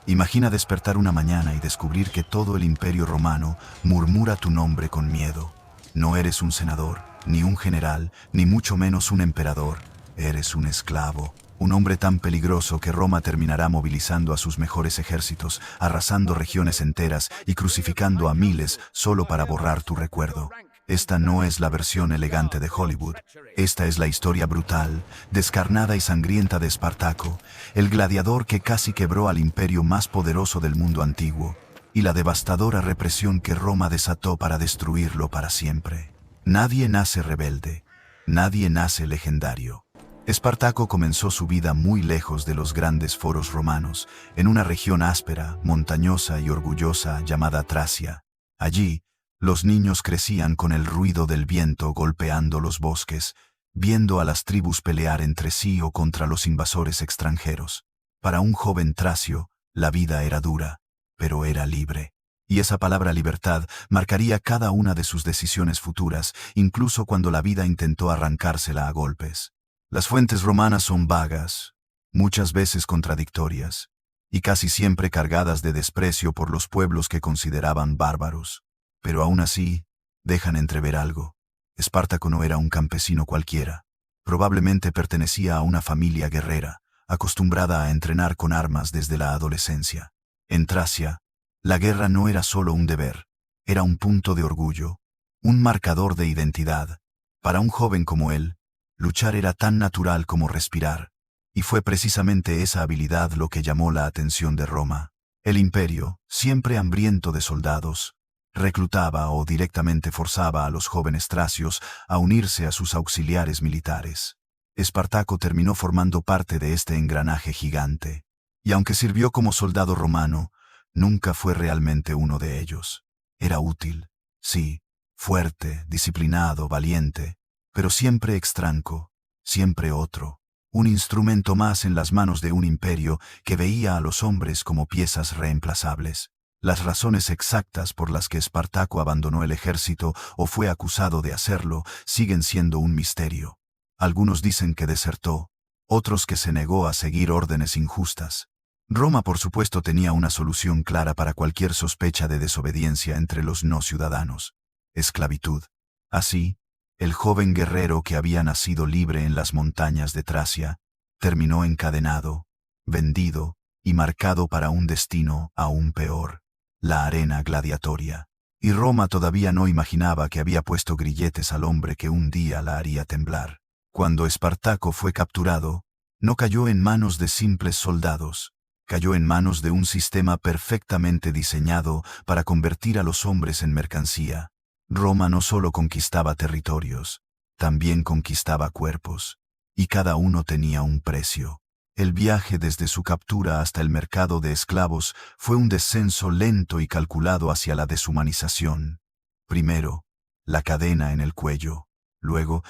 Imagina despertar una mañana y descubrir que todo el Imperio Romano murmura tu nombre con miedo. No eres un senador, ni un general, ni mucho menos un emperador. Eres un esclavo, un hombre tan peligroso que Roma terminará movilizando a sus mejores ejércitos, arrasando regiones enteras y crucificando a miles solo para borrar tu recuerdo. Esta no es la versión elegante de Hollywood. Esta es la historia brutal, descarnada y sangrienta de Espartaco, el gladiador que casi quebró al imperio más poderoso del mundo antiguo, y la devastadora represión que Roma desató para destruirlo para siempre. Nadie nace rebelde, nadie nace legendario. Espartaco comenzó su vida muy lejos de los grandes foros romanos, en una región áspera, montañosa y orgullosa llamada Tracia. Allí, los niños crecían con el ruido del viento golpeando los bosques, viendo a las tribus pelear entre sí o contra los invasores extranjeros. Para un joven tracio, la vida era dura, pero era libre. Y esa palabra libertad marcaría cada una de sus decisiones futuras, incluso cuando la vida intentó arrancársela a golpes. Las fuentes romanas son vagas, muchas veces contradictorias, y casi siempre cargadas de desprecio por los pueblos que consideraban bárbaros. Pero aún así, dejan entrever algo. Espartaco no era un campesino cualquiera. Probablemente pertenecía a una familia guerrera, acostumbrada a entrenar con armas desde la adolescencia. En Tracia, la guerra no era solo un deber, era un punto de orgullo, un marcador de identidad. Para un joven como él, luchar era tan natural como respirar, y fue precisamente esa habilidad lo que llamó la atención de Roma. El imperio, siempre hambriento de soldados, reclutaba o directamente forzaba a los jóvenes tracios a unirse a sus auxiliares militares. Espartaco terminó formando parte de este engranaje gigante, y aunque sirvió como soldado romano, nunca fue realmente uno de ellos. Era útil, sí, fuerte, disciplinado, valiente, pero siempre extranco, siempre otro, un instrumento más en las manos de un imperio que veía a los hombres como piezas reemplazables. Las razones exactas por las que Espartaco abandonó el ejército o fue acusado de hacerlo siguen siendo un misterio. Algunos dicen que desertó, otros que se negó a seguir órdenes injustas. Roma, por supuesto, tenía una solución clara para cualquier sospecha de desobediencia entre los no ciudadanos: esclavitud. Así, el joven guerrero que había nacido libre en las montañas de Tracia terminó encadenado, vendido y marcado para un destino aún peor: la arena gladiatoria. Y Roma todavía no imaginaba que había puesto grilletes al hombre que un día la haría temblar. Cuando Espartaco fue capturado, no cayó en manos de simples soldados, cayó en manos de un sistema perfectamente diseñado para convertir a los hombres en mercancía. Roma no solo conquistaba territorios, también conquistaba cuerpos, y cada uno tenía un precio. El viaje desde su captura hasta el mercado de esclavos fue un descenso lento y calculado hacia la deshumanización. Primero, la cadena en el cuello, luego,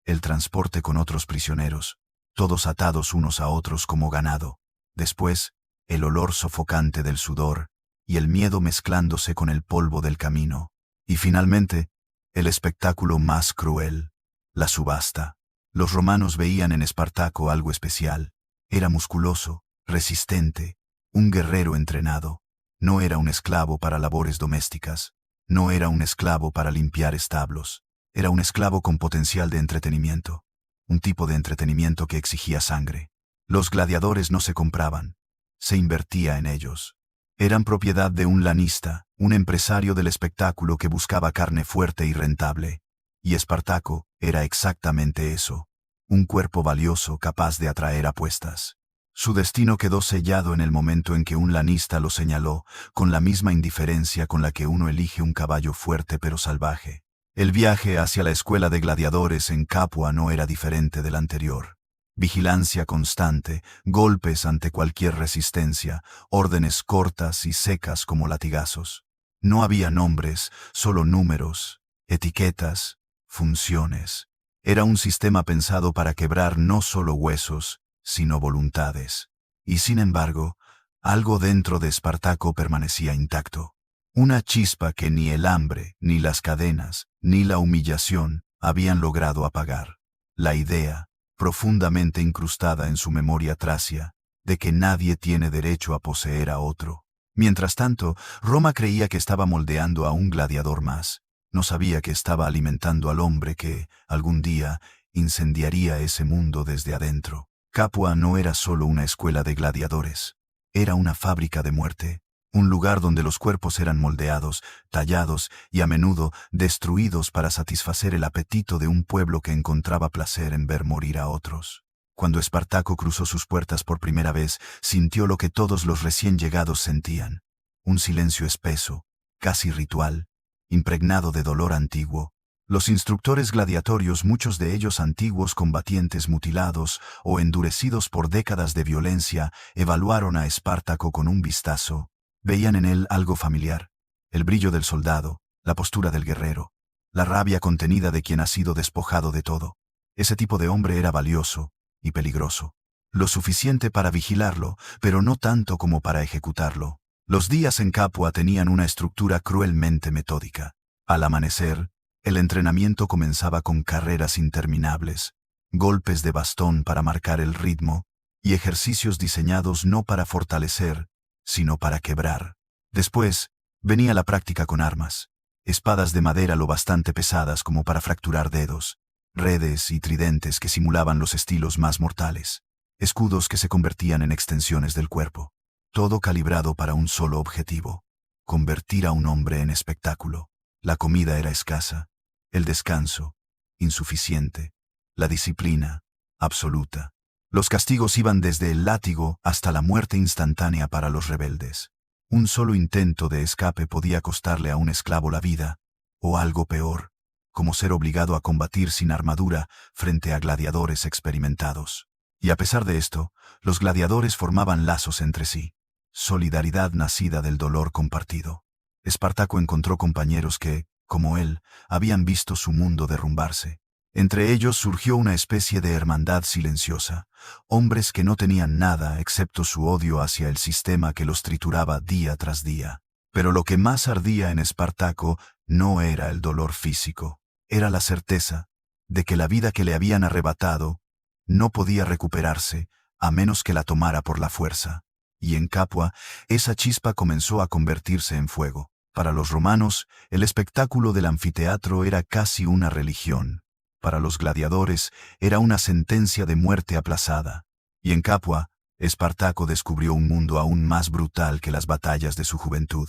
el transporte con otros prisioneros, todos atados unos a otros como ganado. Después, el olor sofocante del sudor y el miedo mezclándose con el polvo del camino. Y finalmente, el espectáculo más cruel: la subasta. Los romanos veían en Espartaco algo especial. Era musculoso, resistente, un guerrero entrenado. No era un esclavo para labores domésticas. No era un esclavo para limpiar establos. Era un esclavo con potencial de entretenimiento. Un tipo de entretenimiento que exigía sangre. Los gladiadores no se compraban. Se invertía en ellos. Eran propiedad de un lanista, un empresario del espectáculo que buscaba carne fuerte y rentable. Y Espartaco era exactamente eso: un cuerpo valioso capaz de atraer apuestas. Su destino quedó sellado en el momento en que un lanista lo señaló, con la misma indiferencia con la que uno elige un caballo fuerte pero salvaje. El viaje hacia la escuela de gladiadores en Capua no era diferente del anterior. Vigilancia constante, golpes ante cualquier resistencia, órdenes cortas y secas como latigazos. No había nombres, solo números, etiquetas, funciones. Era un sistema pensado para quebrar no solo huesos, sino voluntades. Y sin embargo, algo dentro de Espartaco permanecía intacto. Una chispa que ni el hambre, ni las cadenas, ni la humillación habían logrado apagar. La idea, profundamente incrustada en su memoria tracia, de que nadie tiene derecho a poseer a otro. Mientras tanto, Roma creía que estaba moldeando a un gladiador más. No sabía que estaba alimentando al hombre que, algún día, incendiaría ese mundo desde adentro. Capua no era solo una escuela de gladiadores. Era una fábrica de muerte, un lugar donde los cuerpos eran moldeados, tallados y a menudo destruidos para satisfacer el apetito de un pueblo que encontraba placer en ver morir a otros. Cuando Espartaco cruzó sus puertas por primera vez, sintió lo que todos los recién llegados sentían: un silencio espeso, casi ritual, impregnado de dolor antiguo. Los instructores gladiatorios, muchos de ellos antiguos combatientes mutilados o endurecidos por décadas de violencia, evaluaron a Espartaco con un vistazo. Veían en él algo familiar: el brillo del soldado, la postura del guerrero, la rabia contenida de quien ha sido despojado de todo. Ese tipo de hombre era valioso y peligroso. Lo suficiente para vigilarlo, pero no tanto como para ejecutarlo. Los días en Capua tenían una estructura cruelmente metódica. Al amanecer, el entrenamiento comenzaba con carreras interminables, golpes de bastón para marcar el ritmo y ejercicios diseñados no para fortalecer, sino para quebrar. Después, venía la práctica con armas: espadas de madera lo bastante pesadas como para fracturar dedos, redes y tridentes que simulaban los estilos más mortales, escudos que se convertían en extensiones del cuerpo. Todo calibrado para un solo objetivo: convertir a un hombre en espectáculo. La comida era escasa, el descanso insuficiente, la disciplina absoluta. Los castigos iban desde el látigo hasta la muerte instantánea para los rebeldes. Un solo intento de escape podía costarle a un esclavo la vida, o algo peor, como ser obligado a combatir sin armadura frente a gladiadores experimentados. Y a pesar de esto, los gladiadores formaban lazos entre sí, solidaridad nacida del dolor compartido. Espartaco encontró compañeros que, como él, habían visto su mundo derrumbarse. Entre ellos surgió una especie de hermandad silenciosa, hombres que no tenían nada excepto su odio hacia el sistema que los trituraba día tras día. Pero lo que más ardía en Espartaco no era el dolor físico, era la certeza de que la vida que le habían arrebatado no podía recuperarse a menos que la tomara por la fuerza. Y en Capua, esa chispa comenzó a convertirse en fuego. Para los romanos, el espectáculo del anfiteatro era casi una religión. Para los gladiadores, era una sentencia de muerte aplazada. Y en Capua, Espartaco descubrió un mundo aún más brutal que las batallas de su juventud.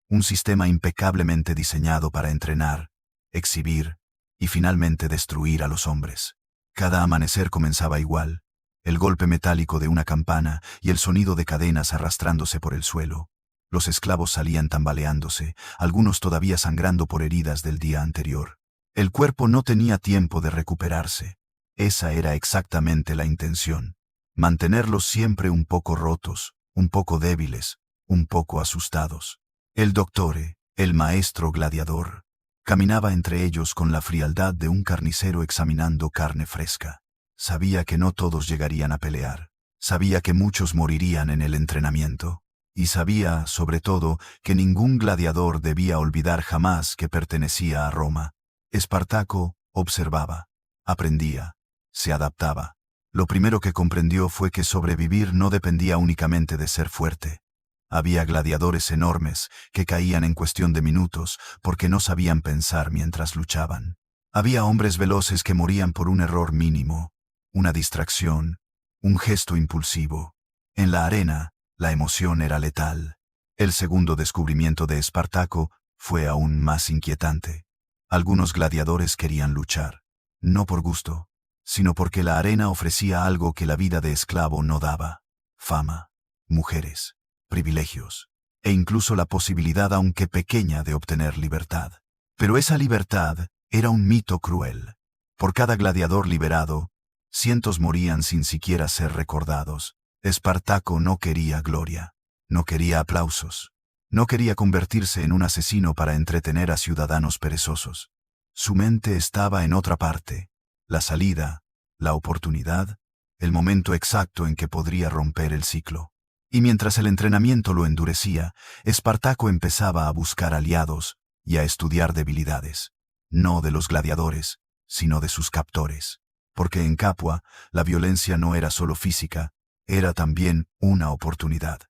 Un sistema impecablemente diseñado para entrenar, exhibir y finalmente destruir a los hombres. Cada amanecer comenzaba igual: el golpe metálico de una campana y el sonido de cadenas arrastrándose por el suelo. Los esclavos salían tambaleándose, algunos todavía sangrando por heridas del día anterior. El cuerpo no tenía tiempo de recuperarse. Esa era exactamente la intención: mantenerlos siempre un poco rotos, un poco débiles, un poco asustados. El doctore, el maestro gladiador, caminaba entre ellos con la frialdad de un carnicero examinando carne fresca. Sabía que no todos llegarían a pelear. Sabía que muchos morirían en el entrenamiento. Y sabía, sobre todo, que ningún gladiador debía olvidar jamás que pertenecía a Roma. Espartaco observaba, aprendía, se adaptaba. Lo primero que comprendió fue que sobrevivir no dependía únicamente de ser fuerte. Había gladiadores enormes que caían en cuestión de minutos porque no sabían pensar mientras luchaban. Había hombres veloces que morían por un error mínimo, una distracción, un gesto impulsivo. En la arena, la emoción era letal. El segundo descubrimiento de Espartaco fue aún más inquietante. Algunos gladiadores querían luchar, no por gusto, sino porque la arena ofrecía algo que la vida de esclavo no daba: fama, mujeres, privilegios, e incluso la posibilidad, aunque pequeña, de obtener libertad. Pero esa libertad era un mito cruel. Por cada gladiador liberado, cientos morían sin siquiera ser recordados. Espartaco no quería gloria, no quería aplausos, no quería convertirse en un asesino para entretener a ciudadanos perezosos. Su mente estaba en otra parte: la salida, la oportunidad, el momento exacto en que podría romper el ciclo. Y mientras el entrenamiento lo endurecía, Espartaco empezaba a buscar aliados y a estudiar debilidades, no de los gladiadores, sino de sus captores. Porque en Capua, la violencia no era solo física, era también una oportunidad.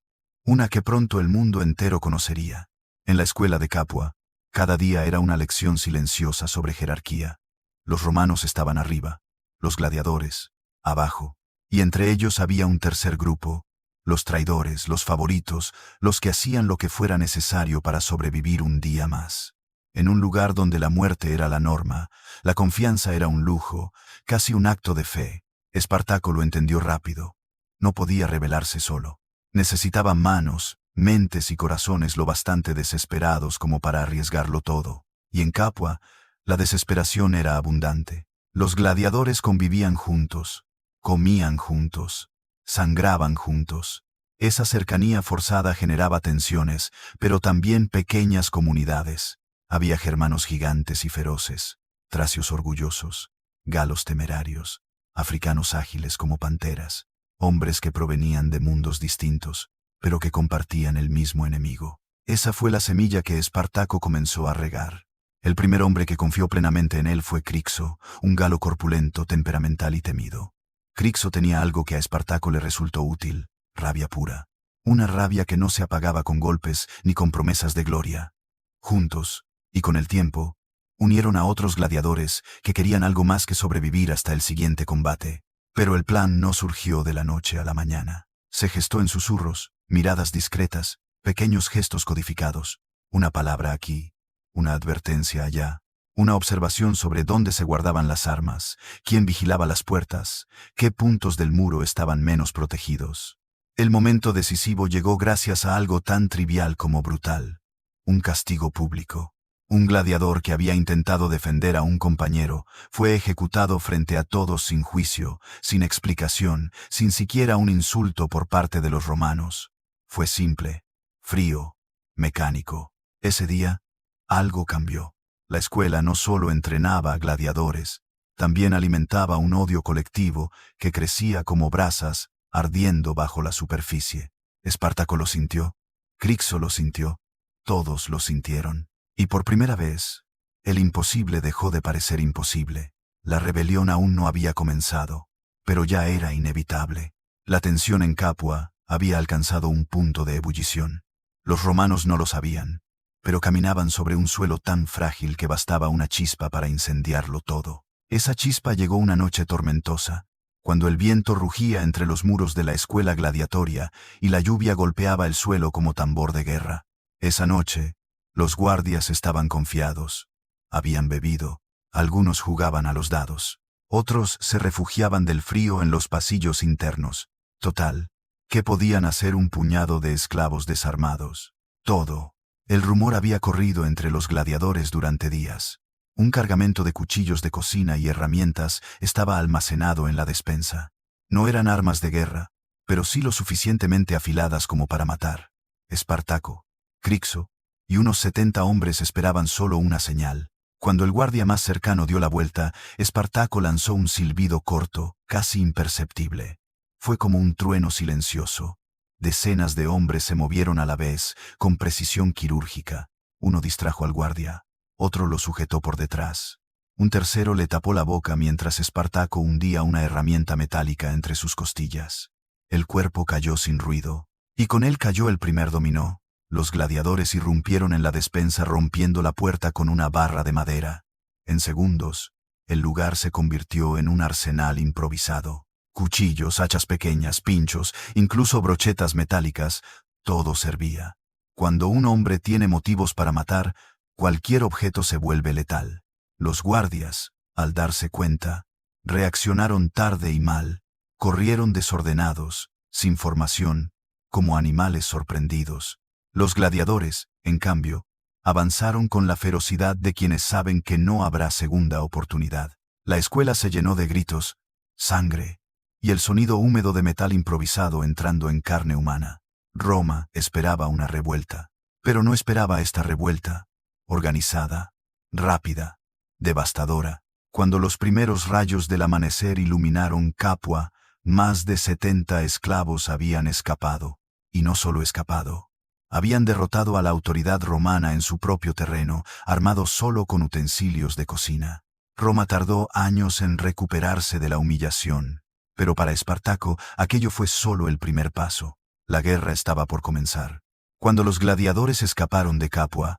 Una que pronto el mundo entero conocería. En la escuela de Capua, cada día era una lección silenciosa sobre jerarquía. Los romanos estaban arriba, los gladiadores, abajo, y entre ellos había un tercer grupo, los traidores, los favoritos, los que hacían lo que fuera necesario para sobrevivir un día más. En un lugar donde la muerte era la norma, la confianza era un lujo, casi un acto de fe, Espartaco lo entendió rápido. No podía rebelarse solo. Necesitaba manos, mentes y corazones lo bastante desesperados como para arriesgarlo todo. Y en Capua, la desesperación era abundante. Los gladiadores convivían juntos, comían juntos, sangraban juntos. Esa cercanía forzada generaba tensiones, pero también pequeñas comunidades. Había germanos gigantes y feroces, tracios orgullosos, galos temerarios, africanos ágiles como panteras, hombres que provenían de mundos distintos, pero que compartían el mismo enemigo. Esa fue la semilla que Espartaco comenzó a regar. El primer hombre que confió plenamente en él fue Crixo, un galo corpulento, temperamental y temido. Crixo tenía algo que a Espartaco le resultó útil: rabia pura. Una rabia que no se apagaba con golpes ni con promesas de gloria. Juntos, y con el tiempo, unieron a otros gladiadores que querían algo más que sobrevivir hasta el siguiente combate. Pero el plan no surgió de la noche a la mañana. Se gestó en susurros, miradas discretas, pequeños gestos codificados, una palabra aquí, una advertencia allá, una observación sobre dónde se guardaban las armas, quién vigilaba las puertas, qué puntos del muro estaban menos protegidos. El momento decisivo llegó gracias a algo tan trivial como brutal: un castigo público. Un gladiador que había intentado defender a un compañero fue ejecutado frente a todos sin juicio, sin explicación, sin siquiera un insulto por parte de los romanos. Fue simple, frío, mecánico. Ese día, algo cambió. La escuela no solo entrenaba a gladiadores, también alimentaba un odio colectivo que crecía como brasas, ardiendo bajo la superficie. Espartaco lo sintió, Crixo lo sintió, todos lo sintieron. Y por primera vez, el imposible dejó de parecer imposible. La rebelión aún no había comenzado, pero ya era inevitable. La tensión en Capua había alcanzado un punto de ebullición. Los romanos no lo sabían, pero caminaban sobre un suelo tan frágil que bastaba una chispa para incendiarlo todo. Esa chispa llegó una noche tormentosa, cuando el viento rugía entre los muros de la escuela gladiatoria y la lluvia golpeaba el suelo como tambor de guerra. Esa noche, los guardias estaban confiados. Habían bebido, algunos jugaban a los dados, otros se refugiaban del frío en los pasillos internos. Total, ¿qué podían hacer un puñado de esclavos desarmados? Todo. El rumor había corrido entre los gladiadores durante días. Un cargamento de cuchillos de cocina y herramientas estaba almacenado en la despensa. No eran armas de guerra, pero sí lo suficientemente afiladas como para matar. Espartaco, Crixo y unos 70 hombres esperaban solo una señal. Cuando el guardia más cercano dio la vuelta, Espartaco lanzó un silbido corto, casi imperceptible. Fue como un trueno silencioso. Decenas de hombres se movieron a la vez, con precisión quirúrgica. Uno distrajo al guardia, otro lo sujetó por detrás. Un tercero le tapó la boca mientras Espartaco hundía una herramienta metálica entre sus costillas. El cuerpo cayó sin ruido, y con él cayó el primer dominó. Los gladiadores irrumpieron en la despensa rompiendo la puerta con una barra de madera. En segundos, el lugar se convirtió en un arsenal improvisado. Cuchillos, hachas pequeñas, pinchos, incluso brochetas metálicas, todo servía. Cuando un hombre tiene motivos para matar, cualquier objeto se vuelve letal. Los guardias, al darse cuenta, reaccionaron tarde y mal, corrieron desordenados, sin formación, como animales sorprendidos. Los gladiadores, en cambio, avanzaron con la ferocidad de quienes saben que no habrá segunda oportunidad. La escuela se llenó de gritos, sangre, y el sonido húmedo de metal improvisado entrando en carne humana. Roma esperaba una revuelta, pero no esperaba esta revuelta, organizada, rápida, devastadora. Cuando los primeros rayos del amanecer iluminaron Capua, más de 70 esclavos habían escapado, y no solo escapado. Habían derrotado a la autoridad romana en su propio terreno, armados solo con utensilios de cocina. Roma tardó años en recuperarse de la humillación, Pero para Espartaco aquello fue solo el primer paso. La guerra estaba por comenzar. Cuando los gladiadores escaparon de Capua,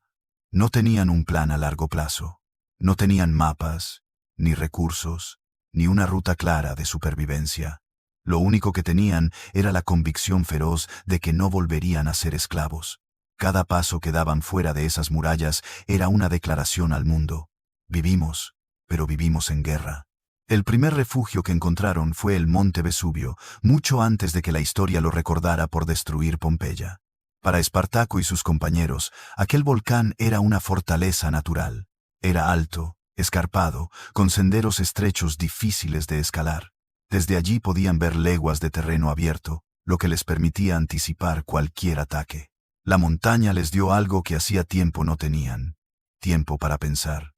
no tenían un plan a largo plazo. No tenían mapas, ni recursos, ni una ruta clara de supervivencia. Lo único que tenían era la convicción feroz de que no volverían a ser esclavos. Cada paso que daban fuera de esas murallas era una declaración al mundo. Vivimos, pero vivimos en guerra. El primer refugio que encontraron fue el monte Vesubio, mucho antes de que la historia lo recordara por destruir Pompeya. Para Espartaco y sus compañeros, aquel volcán era una fortaleza natural. Era alto, escarpado, con senderos estrechos difíciles de escalar. Desde allí podían ver leguas de terreno abierto, lo que les permitía anticipar cualquier ataque. La montaña les dio algo que hacía tiempo no tenían: tiempo para pensar.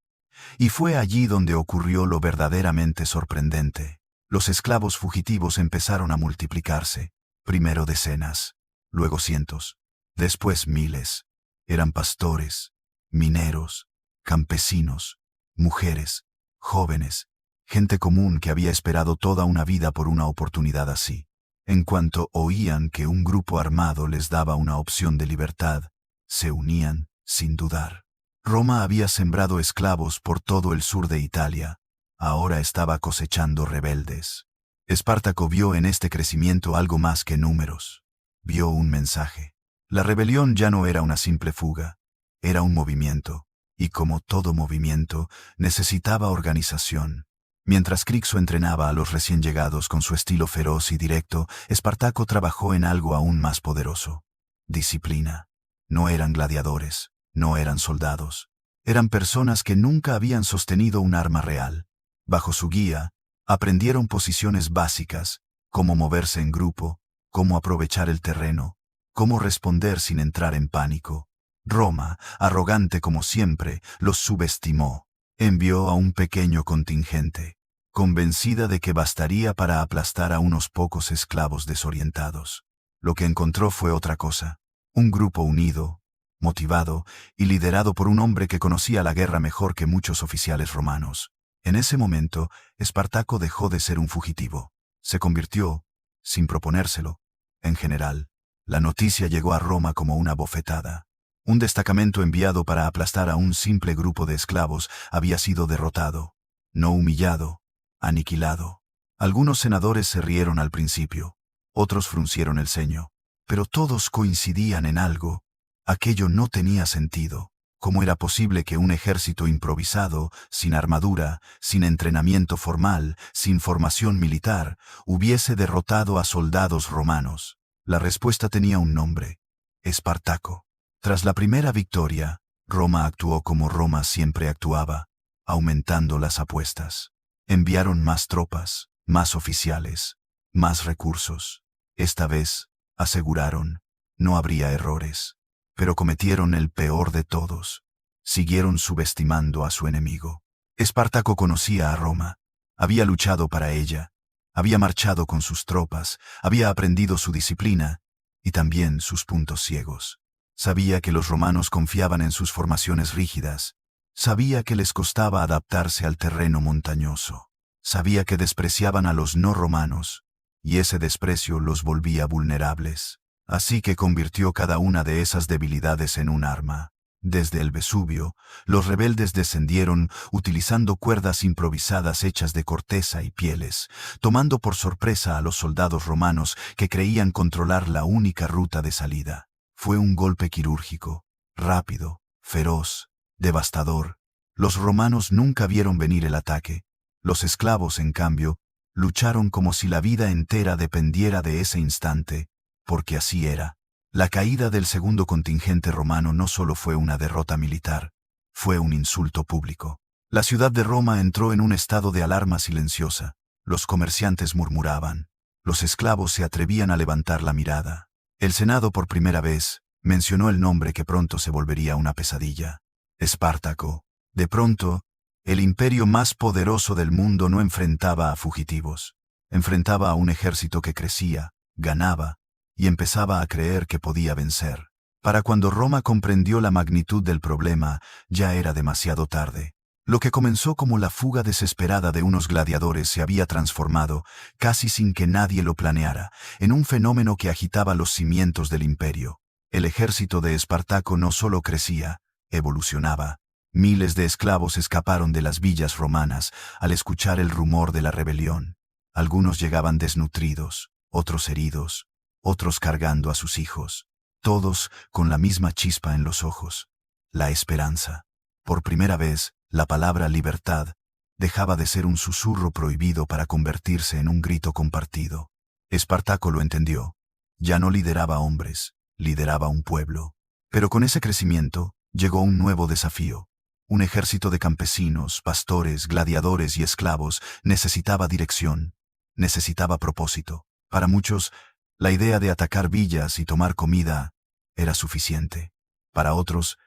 Y fue allí donde ocurrió lo verdaderamente sorprendente. Los esclavos fugitivos empezaron a multiplicarse, primero decenas, luego cientos, después miles. Eran pastores, mineros, campesinos, mujeres, jóvenes, gente común que había esperado toda una vida por una oportunidad así. En cuanto oían que un grupo armado les daba una opción de libertad, se unían sin dudar. Roma había sembrado esclavos por todo el sur de Italia. Ahora estaba cosechando rebeldes. Espartaco vio en este crecimiento algo más que números. Vio un mensaje. La rebelión ya no era una simple fuga, era un movimiento, y como todo movimiento, necesitaba organización. Mientras Crixo entrenaba a los recién llegados con su estilo feroz y directo, Espartaco trabajó en algo aún más poderoso: disciplina. No eran gladiadores, no eran soldados. Eran personas que nunca habían sostenido un arma real. Bajo su guía, aprendieron posiciones básicas: cómo moverse en grupo, cómo aprovechar el terreno, cómo responder sin entrar en pánico. Roma, arrogante como siempre, los subestimó. Envió a un pequeño contingente, convencida de que bastaría para aplastar a unos pocos esclavos desorientados. Lo que encontró fue otra cosa: un grupo unido, motivado y liderado por un hombre que conocía la guerra mejor que muchos oficiales romanos. En ese momento, Espartaco dejó de ser un fugitivo. Se convirtió, sin proponérselo, en general. La noticia llegó a Roma como una bofetada. Un destacamento enviado para aplastar a un simple grupo de esclavos había sido derrotado, no humillado, aniquilado. Algunos senadores se rieron al principio, otros fruncieron el ceño, pero todos coincidían en algo: aquello no tenía sentido. ¿Cómo era posible que un ejército improvisado, sin armadura, sin entrenamiento formal, sin formación militar, hubiese derrotado a soldados romanos? La respuesta tenía un nombre: Espartaco. Tras la primera victoria, Roma actuó como Roma siempre actuaba, aumentando las apuestas. Enviaron más tropas, más oficiales, más recursos. Esta vez, aseguraron, no habría errores. Pero cometieron el peor de todos: siguieron subestimando a su enemigo. Espartaco conocía a Roma, había luchado para ella, había marchado con sus tropas, había aprendido su disciplina y también sus puntos ciegos. Sabía que los romanos confiaban en sus formaciones rígidas, sabía que les costaba adaptarse al terreno montañoso, sabía que despreciaban a los no romanos, y ese desprecio los volvía vulnerables. Así que convirtió cada una de esas debilidades en un arma. Desde el Vesubio, los rebeldes descendieron utilizando cuerdas improvisadas hechas de corteza y pieles, tomando por sorpresa a los soldados romanos que creían controlar la única ruta de salida. Fue un golpe quirúrgico, rápido, feroz, devastador. Los romanos nunca vieron venir el ataque. Los esclavos, en cambio, lucharon como si la vida entera dependiera de ese instante, porque así era. La caída del segundo contingente romano no solo fue una derrota militar, fue un insulto público. La ciudad de Roma entró en un estado de alarma silenciosa. Los comerciantes murmuraban. Los esclavos se atrevían a levantar la mirada. El Senado por primera vez mencionó el nombre que pronto se volvería una pesadilla: Espartaco. De pronto, el imperio más poderoso del mundo no enfrentaba a fugitivos. Enfrentaba a un ejército que crecía, ganaba, y empezaba a creer que podía vencer. Para cuando Roma comprendió la magnitud del problema, ya era demasiado tarde. Lo que comenzó como la fuga desesperada de unos gladiadores se había transformado, casi sin que nadie lo planeara, en un fenómeno que agitaba los cimientos del imperio. El ejército de Espartaco no solo crecía, evolucionaba. Miles de esclavos escaparon de las villas romanas al escuchar el rumor de la rebelión. Algunos llegaban desnutridos, otros heridos, otros cargando a sus hijos, todos con la misma chispa en los ojos: la esperanza. Por primera vez, la palabra libertad dejaba de ser un susurro prohibido para convertirse en un grito compartido. Espartaco lo entendió. Ya no lideraba hombres, lideraba un pueblo. Pero con ese crecimiento llegó un nuevo desafío. Un ejército de campesinos, pastores, gladiadores y esclavos necesitaba dirección, necesitaba propósito. Para muchos, la idea de atacar villas y tomar comida era suficiente. Para otros,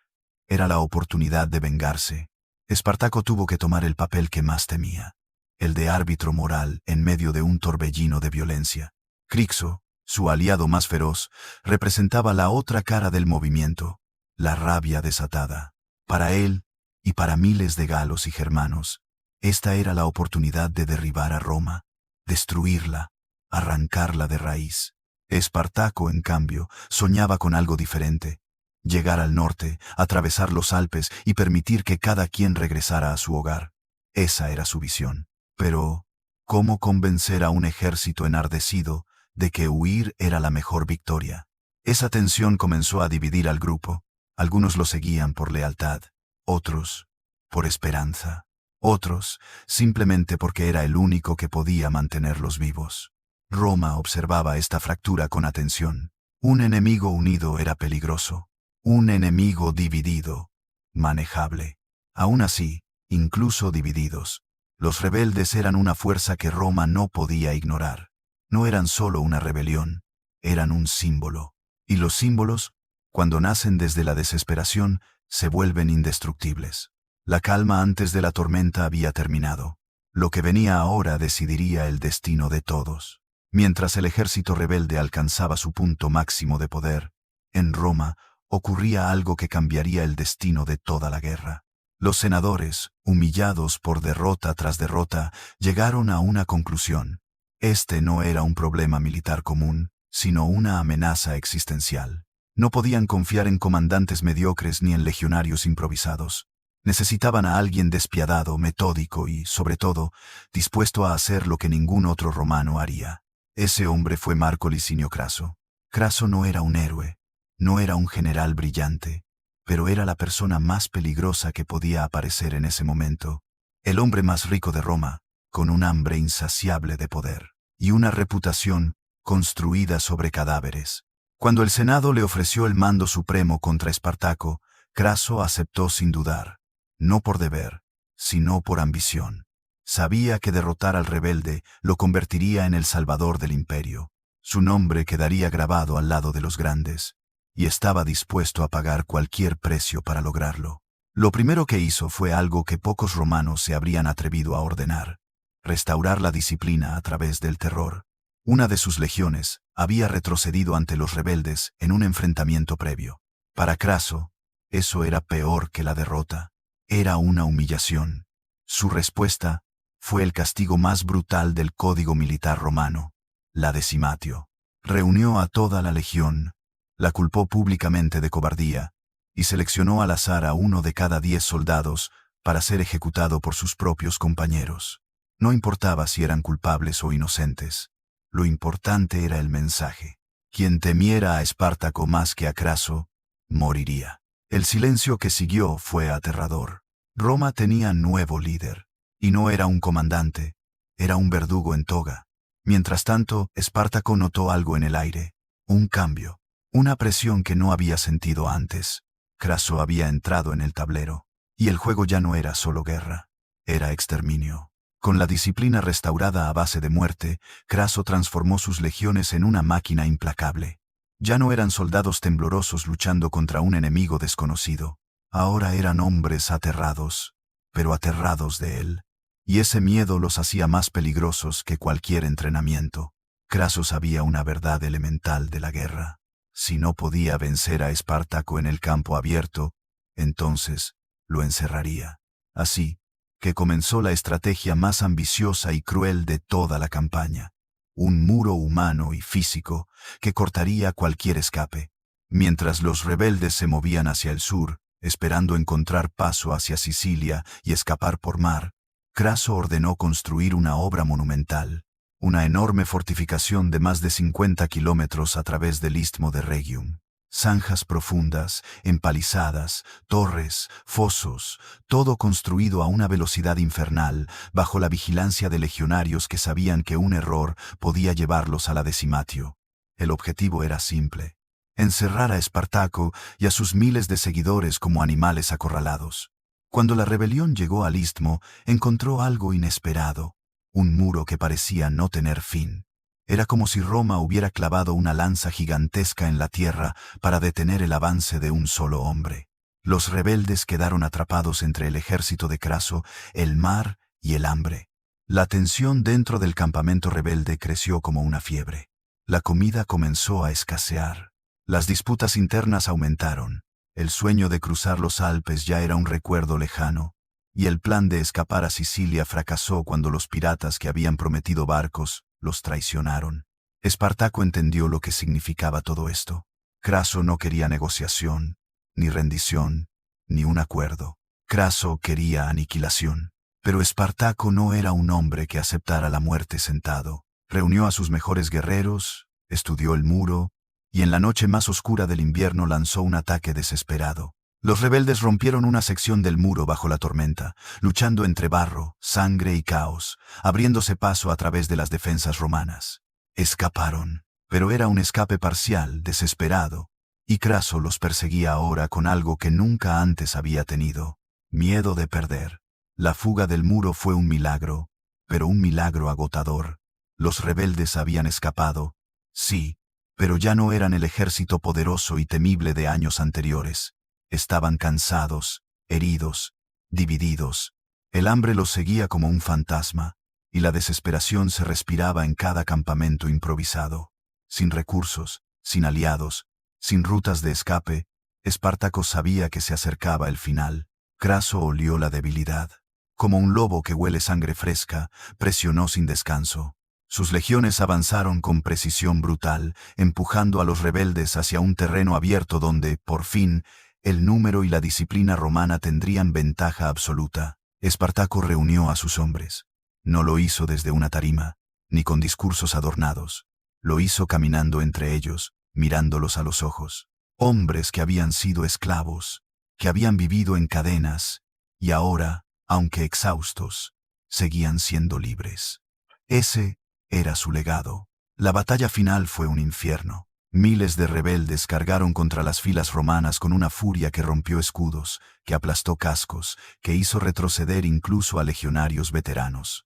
era la oportunidad de vengarse. Espartaco tuvo que tomar el papel que más temía, el de árbitro moral en medio de un torbellino de violencia. Crixo, su aliado más feroz, representaba la otra cara del movimiento, la rabia desatada. Para él, y para miles de galos y germanos, esta era la oportunidad de derribar a Roma, destruirla, arrancarla de raíz. Espartaco, en cambio, soñaba con algo diferente: llegar al norte, atravesar los Alpes y permitir que cada quien regresara a su hogar. Esa era su visión. Pero, ¿cómo convencer a un ejército enardecido de que huir era la mejor victoria? Esa tensión comenzó a dividir al grupo. Algunos lo seguían por lealtad, otros por esperanza, otros simplemente porque era el único que podía mantenerlos vivos. Roma observaba esta fractura con atención. Un enemigo unido era peligroso. Un enemigo dividido, manejable. Aún así, incluso divididos, los rebeldes eran una fuerza que Roma no podía ignorar. No eran solo una rebelión, eran un símbolo. Y los símbolos, cuando nacen desde la desesperación, se vuelven indestructibles. La calma antes de la tormenta había terminado. Lo que venía ahora decidiría el destino de todos. Mientras el ejército rebelde alcanzaba su punto máximo de poder, en Roma ocurría algo que cambiaría el destino de toda la guerra. Los senadores, humillados por derrota tras derrota, llegaron a una conclusión. Este no era un problema militar común, sino una amenaza existencial. No podían confiar en comandantes mediocres ni en legionarios improvisados. Necesitaban a alguien despiadado, metódico y, sobre todo, dispuesto a hacer lo que ningún otro romano haría. Ese hombre fue Marco Licinio Craso. Craso no era un héroe, no era un general brillante, pero era la persona más peligrosa que podía aparecer en ese momento. El hombre más rico de Roma, con un hambre insaciable de poder y una reputación construida sobre cadáveres. Cuando el Senado le ofreció el mando supremo contra Espartaco, Craso aceptó sin dudar, no por deber, sino por ambición. Sabía que derrotar al rebelde lo convertiría en el salvador del imperio. Su nombre quedaría grabado al lado de los grandes, y estaba dispuesto a pagar cualquier precio para lograrlo. Lo primero que hizo fue algo que pocos romanos se habrían atrevido a ordenar: restaurar la disciplina a través del terror. Una de sus legiones había retrocedido ante los rebeldes en un enfrentamiento previo. Para Craso, eso era peor que la derrota. Era una humillación. Su respuesta fue el castigo más brutal del código militar romano: la decimatio. Reunió a toda la legión, la culpó públicamente de cobardía y seleccionó al azar a 1 de cada 10 soldados para ser ejecutado por sus propios compañeros. No importaba si eran culpables o inocentes. Lo importante era el mensaje. Quien temiera a Espartaco más que a Craso, moriría. El silencio que siguió fue aterrador. Roma tenía nuevo líder, y no era un comandante, era un verdugo en toga. Mientras tanto, Espartaco notó algo en el aire: un cambio, una presión que no había sentido antes. Craso había entrado en el tablero, y el juego ya no era solo guerra, era exterminio. Con la disciplina restaurada a base de muerte, Craso transformó sus legiones en una máquina implacable. Ya no eran soldados temblorosos luchando contra un enemigo desconocido. Ahora eran hombres aterrados, pero aterrados de él. Y ese miedo los hacía más peligrosos que cualquier entrenamiento. Craso sabía una verdad elemental de la guerra: si no podía vencer a Espartaco en el campo abierto, entonces lo encerraría. Así, que comenzó la estrategia más ambiciosa y cruel de toda la campaña. Un muro humano y físico que cortaría cualquier escape. Mientras los rebeldes se movían hacia el sur, esperando encontrar paso hacia Sicilia y escapar por mar, Craso ordenó construir una obra monumental, una enorme fortificación de más de 50 kilómetros a través del istmo de Rhegium. Zanjas profundas, empalizadas, torres, fosos, todo construido a una velocidad infernal, bajo la vigilancia de legionarios que sabían que un error podía llevarlos a la decimatio. El objetivo era simple: encerrar a Espartaco y a sus miles de seguidores como animales acorralados. Cuando la rebelión llegó al istmo, encontró algo inesperado: un muro que parecía no tener fin. Era como si Roma hubiera clavado una lanza gigantesca en la tierra para detener el avance de un solo hombre. Los rebeldes quedaron atrapados entre el ejército de Craso, el mar y el hambre. La tensión dentro del campamento rebelde creció como una fiebre. La comida comenzó a escasear. Las disputas internas aumentaron. El sueño de cruzar los Alpes ya era un recuerdo lejano, y el plan de escapar a Sicilia fracasó cuando los piratas que habían prometido barcos los traicionaron. Espartaco entendió lo que significaba todo esto. Craso no quería negociación, ni rendición, ni un acuerdo. Craso quería aniquilación. Pero Espartaco no era un hombre que aceptara la muerte sentado. Reunió a sus mejores guerreros, estudió el muro, y en la noche más oscura del invierno lanzó un ataque desesperado. Los rebeldes rompieron una sección del muro bajo la tormenta, luchando entre barro, sangre y caos, abriéndose paso a través de las defensas romanas. Escaparon, pero era un escape parcial, desesperado, y Craso los perseguía ahora con algo que nunca antes había tenido: miedo de perder. La fuga del muro fue un milagro, pero un milagro agotador. Los rebeldes habían escapado, sí, pero ya no eran el ejército poderoso y temible de años anteriores. Estaban cansados, heridos, divididos. El hambre los seguía como un fantasma, y la desesperación se respiraba en cada campamento improvisado. Sin recursos, sin aliados, sin rutas de escape, Espartaco sabía que se acercaba el final. Craso olió la debilidad. Como un lobo que huele sangre fresca, presionó sin descanso. Sus legiones avanzaron con precisión brutal, empujando a los rebeldes hacia un terreno abierto donde, por fin, el número y la disciplina romana tendrían ventaja absoluta. Espartaco reunió a sus hombres. No lo hizo desde una tarima, ni con discursos adornados. Lo hizo caminando entre ellos, mirándolos a los ojos. Hombres que habían sido esclavos, que habían vivido en cadenas, y ahora, aunque exhaustos, seguían siendo libres. Ese era su legado. La batalla final fue un infierno. Miles de rebeldes cargaron contra las filas romanas con una furia que rompió escudos, que aplastó cascos, que hizo retroceder incluso a legionarios veteranos.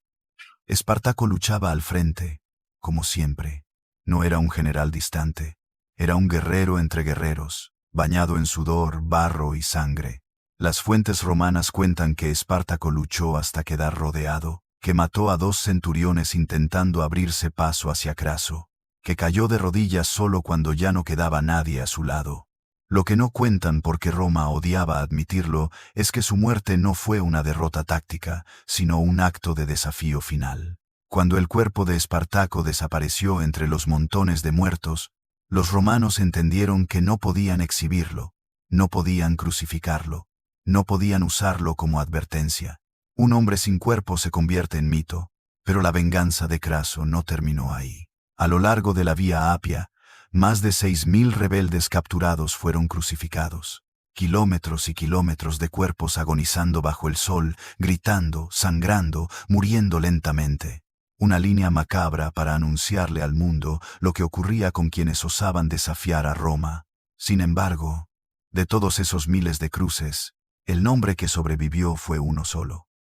Espartaco luchaba al frente, como siempre. No era un general distante, era un guerrero entre guerreros, bañado en sudor, barro y sangre. Las fuentes romanas cuentan que Espartaco luchó hasta quedar rodeado, que mató a 2 centuriones intentando abrirse paso hacia Craso, que cayó de rodillas solo cuando ya no quedaba nadie a su lado. Lo que no cuentan, porque Roma odiaba admitirlo, es que su muerte no fue una derrota táctica, sino un acto de desafío final. Cuando el cuerpo de Espartaco desapareció entre los montones de muertos, los romanos entendieron que no podían exhibirlo, no podían crucificarlo, no podían usarlo como advertencia. Un hombre sin cuerpo se convierte en mito, pero la venganza de Craso no terminó ahí. A lo largo de la Vía Apia, más de 6.000 rebeldes capturados fueron crucificados. Kilómetros y kilómetros de cuerpos agonizando bajo el sol, gritando, sangrando, muriendo lentamente. Una línea macabra para anunciarle al mundo lo que ocurría con quienes osaban desafiar a Roma. Sin embargo, de todos esos miles de cruces, el nombre que sobrevivió fue uno solo: